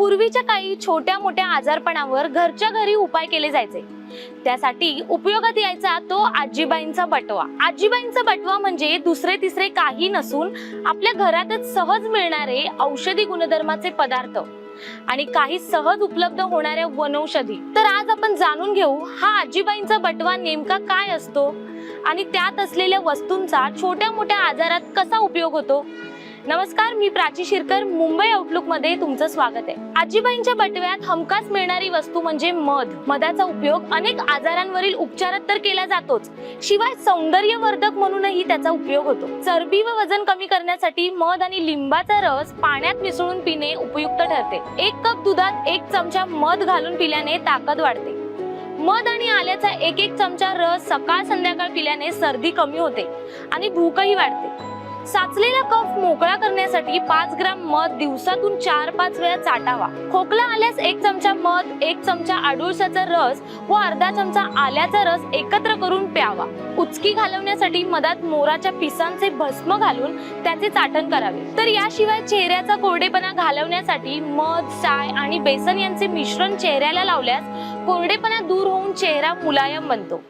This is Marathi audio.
पूर्वीच्या काही छोट्या मोठ्या आजारपणावर घरच्या घरी उपाय केले जायचे। त्यासाठी उपयोगात यायचा तो आजीबाईंचा बटवा। आजीबाईंचा बटवा म्हणजे दुसरे तिसरे काही नसून आपल्या घरातच सहज मिळणारे औषधी गुणधर्माचे पदार्थ आणि काही सहज उपलब्ध होणाऱ्या वनौषधी। तर आज आपण जाणून घेऊ हा आजीबाईंचा बटवा नेमका काय असतो आणि त्यात असलेल्या वस्तूंचा छोट्या मोठ्या आजारात कसा उपयोग होतो। नमस्कार, मी प्राची शिरकर, मुंबई आउटलुक मध्ये तुमचं स्वागत आहे। आजीबाईंच्या बटव्यात हमखास मिळणारी वस्तू म्हणजे मध। मधाचा उपयोग अनेक आजारांवरील उपचारात तर केला जातोच, शिवाय सौंदर्यवर्धक म्हणूनही त्याचा उपयोग होतो। चरबी व वजन कमी करण्यासाठी मध आणि लिंबाचा रस पाण्यात मिसळून पिणे उपयुक्त ठरते। 1 कप दुधात 1 चमचा मध घालून पिल्याने ताकद वाढते। मध आणि आल्याचा 1 चमचा रस सकाळ संध्याकाळ पिल्याने सर्दी कमी होते आणि भूकही वाढते। साचलेला कफ मोकळा करण्यासाठी 5 ग्राम मध दिवसातून 4-5 वेळा चाटावा। खोकला आल्यास 1 चमचा मध, 1 चमचा अडुळसाचा रस व अर्धा चमचा आल्याचा रस एकत्र करून प्यावा। उचकी घालवण्यासाठी मधात मोराच्या पिसांचे भस्म घालून त्याचे चाटण करावे। तर याशिवाय चेहऱ्याचा कोरडेपणा घालवण्यासाठी मध, साय आणि बेसन यांचे मिश्रण चेहऱ्याला लावल्यास कोरडेपणा दूर होऊन चेहरा मुलायम बनतो।